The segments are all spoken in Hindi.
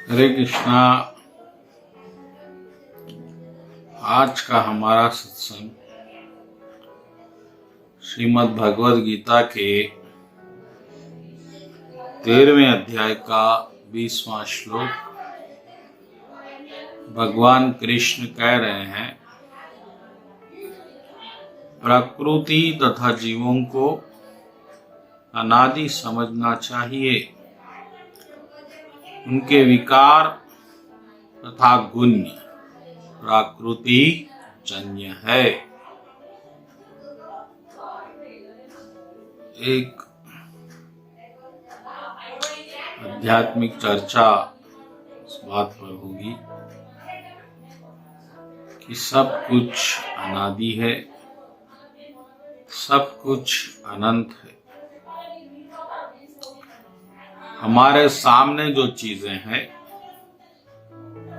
हरे कृष्णा। आज का हमारा सत्संग श्रीमद् भगवद गीता के 13वें अध्याय का 20वां श्लोक। भगवान कृष्ण कह रहे हैं, प्रकृति तथा जीवों को अनादि समझना चाहिए। उनके विकार तथा गुण प्रकृति जन्य है। एक आध्यात्मिक चर्चा इस बात पर होगी कि सब कुछ अनादि है, सब कुछ अनंत है। हमारे सामने जो चीजें हैं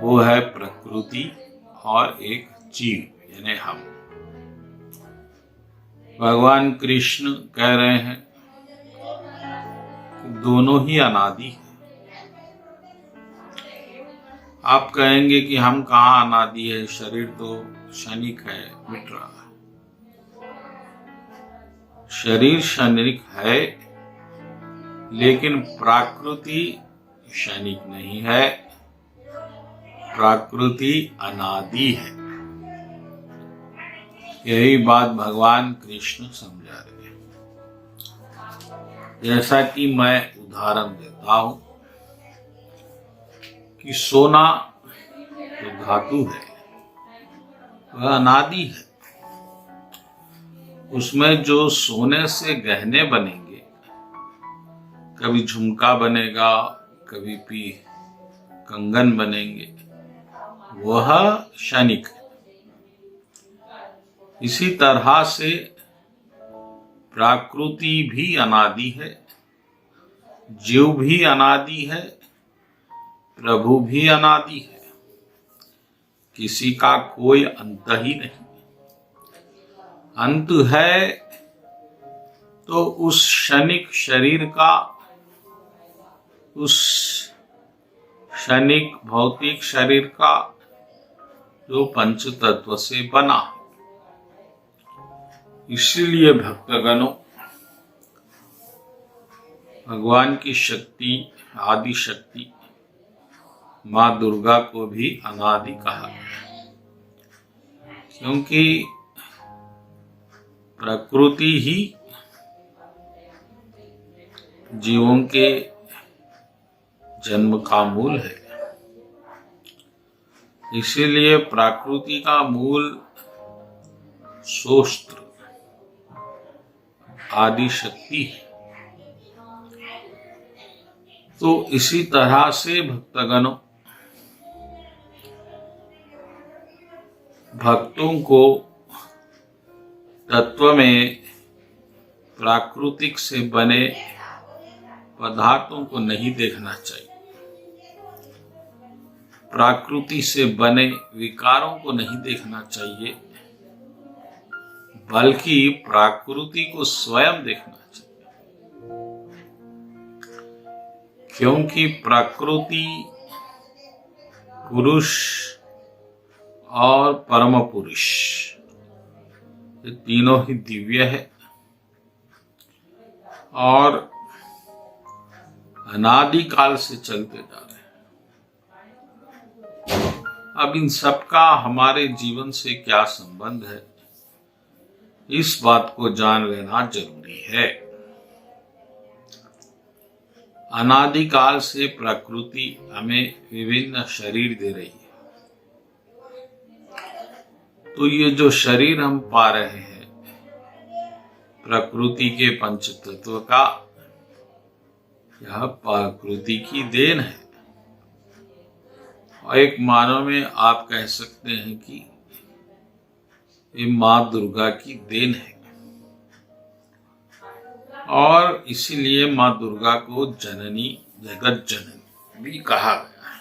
वो है प्रकृति और एक जीव यानी हम। भगवान कृष्ण कह रहे हैं कि दोनों ही अनादि है। आप कहेंगे कि हम कहाँ अनादि है, शरीर तो क्षणिक है, मिट रहा है। शरीर क्षणिक है, लेकिन प्रकृति क्षणिक नहीं है, प्रकृति अनादि है। यही बात भगवान कृष्ण समझा रहे हैं। जैसा कि मैं उदाहरण देता हूं कि सोना जो धातु है वह अनादि है। उसमें जो सोने से गहने बनेंगे, कभी झुमका बनेगा, कभी कंगन बनेंगे, वह क्षणिक है। इसी तरह से प्रकृति भी अनादि है, जीव भी अनादि है, प्रभु भी अनादि है। किसी का कोई अंत ही नहीं। अंत है तो उस क्षणिक शरीर का, उस क्षणिक भौतिक शरीर का जो पंच तत्व से बना। इसीलिए भक्तगणों, भगवान की शक्ति, आदि शक्ति माँ दुर्गा को भी अनादि कहा है, क्योंकि प्रकृति ही जीवों के जन्म का मूल है। इसीलिए प्रकृति का मूल सोस्त्र आदि शक्ति है। तो इसी तरह से भक्तगणों, भक्तों को तत्व में प्राकृतिक से बने पदार्थों को नहीं देखना चाहिए, प्रकृति से बने विकारों को नहीं देखना चाहिए, बल्कि प्रकृति को स्वयं देखना चाहिए। क्योंकि प्रकृति, पुरुष और परम पुरुष ये तीनों ही दिव्य है और अनादि काल से चलते जा रहे हैं। अब इन सबका हमारे जीवन से क्या संबंध है, इस बात को जान लेना जरूरी है। अनादि काल से प्रकृति हमें विभिन्न शरीर दे रही है। तो ये जो शरीर हम पा रहे हैं प्रकृति के पंच तत्व का, यह प्रकृति की देन है। और एक मानव में आप कह सकते हैं कि ये माँ दुर्गा की देन है। और इसीलिए माँ दुर्गा को जननी, जगत जननी भी कहा गया है।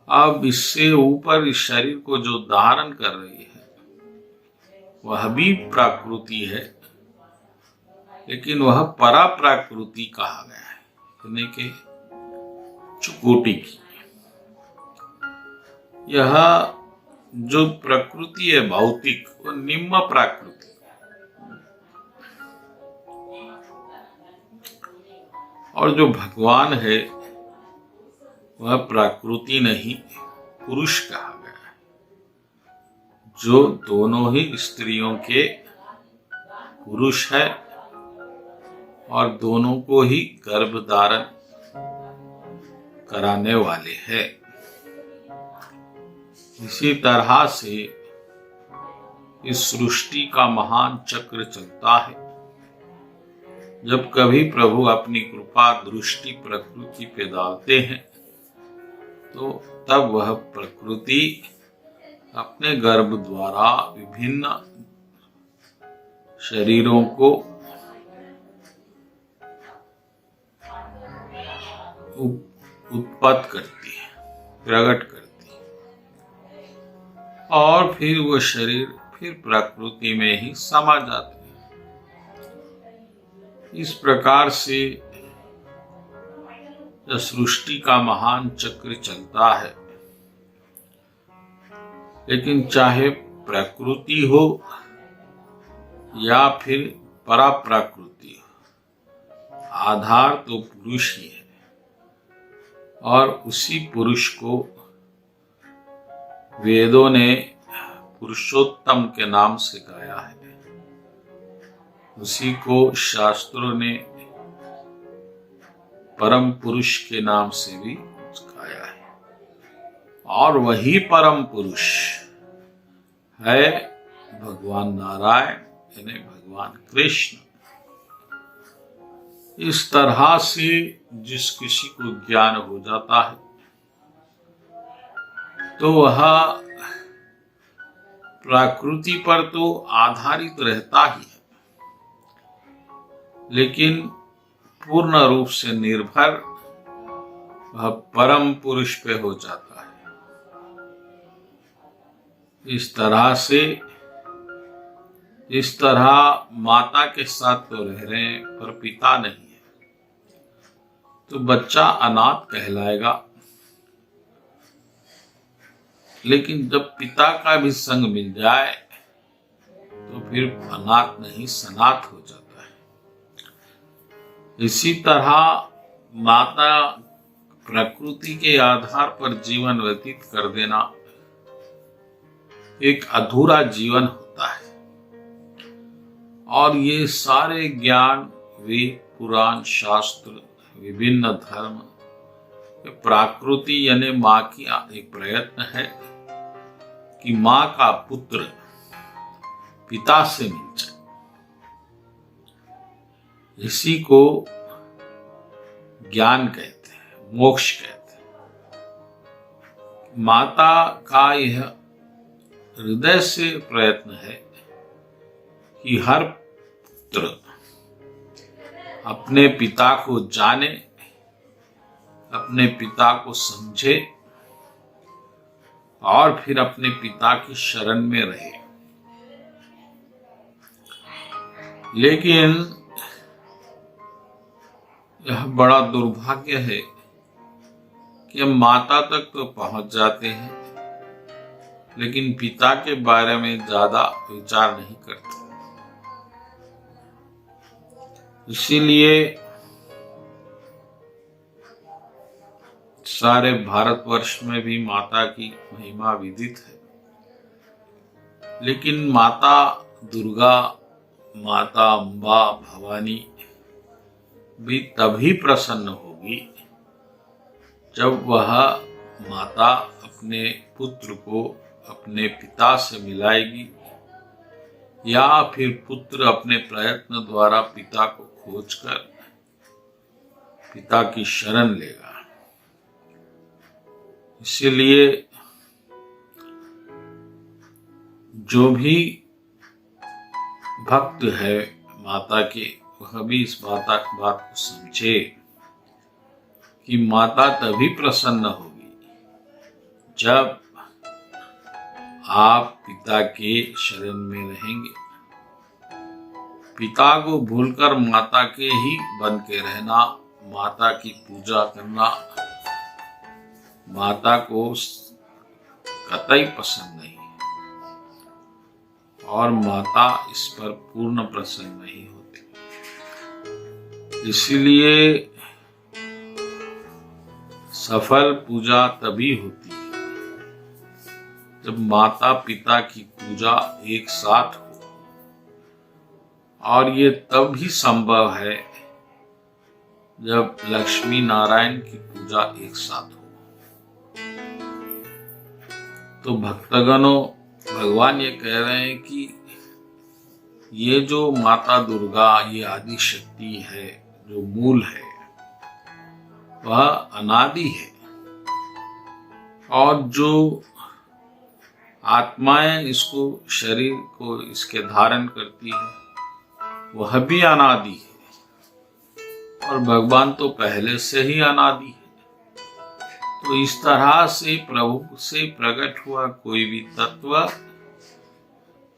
अब इससे ऊपर इस शरीर को जो धारण कर रही है वह भी प्रकृति है, लेकिन वह परा प्रकृति कहा गया है। यानी कि उच्च कोटि की। यह जो प्रकृति है भौतिक, वो निम्न प्रकृति, और जो भगवान है वह प्रकृति नहीं, पुरुष कहा गया है, जो दोनों ही स्त्रियों के पुरुष है और दोनों को ही गर्भ धारण कराने वाले हैं। इसी तरह से इस सृष्टि का महान चक्र चलता है। जब कभी प्रभु अपनी कृपा दृष्टि प्रकृति पे डालते हैं तो तब वह प्रकृति अपने गर्भ द्वारा विभिन्न शरीरों को उत्पन्न करती है, प्रकट करती है, और फिर वो शरीर फिर प्रकृति में ही समा जाते हैं। इस प्रकार से सृष्टि का महान चक्र चलता है। लेकिन चाहे प्रकृति हो या फिर परा प्रकृति हो, आधार तो पुरुष ही है, और उसी पुरुष को वेदों ने पुरुषोत्तम के नाम से गाया है। उसी को शास्त्रों ने परम पुरुष के नाम से भी गाया है, और वही परम पुरुष है भगवान नारायण, यानी भगवान कृष्ण। इस तरह से जिस किसी को ज्ञान हो जाता है तो वह प्रकृति पर तो आधारित रहता ही है, लेकिन पूर्ण रूप से निर्भर वह परम पुरुष पे हो जाता है। इस तरह माता के साथ तो रह रहे हैं पर पिता नहीं है, तो बच्चा अनाथ कहलाएगा। लेकिन जब पिता का भी संग मिल जाए तो फिर अनाथ नहीं सनाथ हो जाता है। इसी तरह माता प्रकृति के आधार पर जीवन व्यतीत कर देना एक अधूरा जीवन होता है। और ये सारे ज्ञान, वेद, पुराण, शास्त्र, विभिन्न धर्म, प्रकृति यानी माँ की एक प्रयत्न है कि माँ का पुत्र पिता से मिल जाए। इसी को ज्ञान कहते हैं, मोक्ष कहते हैं। माता का यह हृदय से प्रयत्न है कि हर पुत्र अपने पिता को जाने, अपने पिता को समझे और फिर अपने पिता की शरण में रहे। लेकिन यह बड़ा दुर्भाग्य है कि हम माता तक तो पहुंच जाते हैं लेकिन पिता के बारे में ज्यादा विचार नहीं करते। इसीलिए सारे भारतवर्ष में भी माता की महिमा विदित है, लेकिन माता दुर्गा, माता अम्बा, भवानी भी तभी प्रसन्न होगी जब वह माता अपने पुत्र को अपने पिता से मिलाएगी, या फिर पुत्र अपने प्रयत्न द्वारा पिता को खोजकर पिता की शरण लेगा। इसीलिए जो भी भक्त है माता के, वह भी इस बात को समझे कि माता तभी प्रसन्न होगी जब आप पिता के शरण में रहेंगे। पिता को भूलकर माता के ही बन के रहना, माता की पूजा करना, माता को कतई पसंद नहीं है और माता इस पर पूर्ण प्रसन्न नहीं होती। इसीलिए सफल पूजा तभी होती है जब माता पिता की पूजा एक साथ हो, और ये तब ही संभव है जब लक्ष्मी नारायण की पूजा एक साथ हो। तो भक्तगणों, भगवान ये कह रहे हैं कि ये जो माता दुर्गा, ये आदि शक्ति है, जो मूल है, वह अनादि है, और जो आत्माएं इसको, शरीर को इसके धारण करती है, वह भी अनादि है। और भगवान तो पहले से ही अनादि है। तो इस तरह से प्रभु से प्रकट हुआ कोई भी तत्व,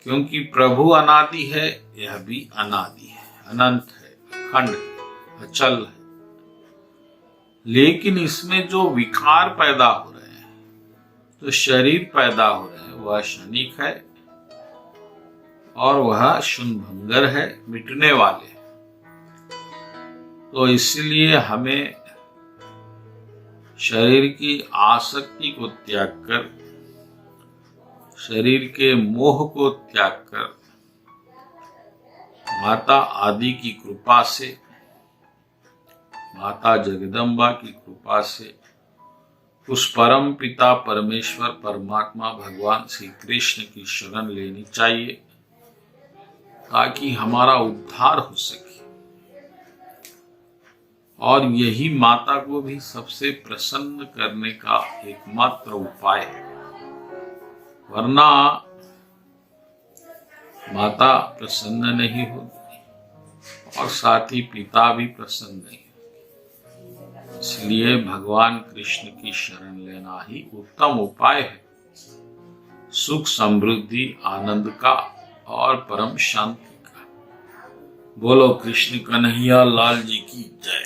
क्योंकि प्रभु अनादि है, यह भी अनादि है, अनंत है, अखंड है, अचल है। लेकिन इसमें जो विकार पैदा हो रहे हैं, तो शरीर पैदा हो रहे हैं, वह क्षणिक है और वह क्षुणभंगर है, मिटने वाले हैं। तो इसलिए हमें शरीर की आसक्ति को त्याग कर, शरीर के मोह को त्याग कर, माता आदि की कृपा से, माता जगदम्बा की कृपा से, उस परम पिता परमेश्वर परमात्मा भगवान श्री कृष्ण की शरण लेनी चाहिए, ताकि हमारा उद्धार हो सके। और यही माता को भी सबसे प्रसन्न करने का एकमात्र उपाय है। वरना माता प्रसन्न नहीं होगी और साथ ही पिता भी प्रसन्न नहीं होगी। इसलिए भगवान कृष्ण की शरण लेना ही उत्तम उपाय है, सुख, समृद्धि, आनंद का और परम शांति का। बोलो कृष्ण कन्हैया लाल जी की जय।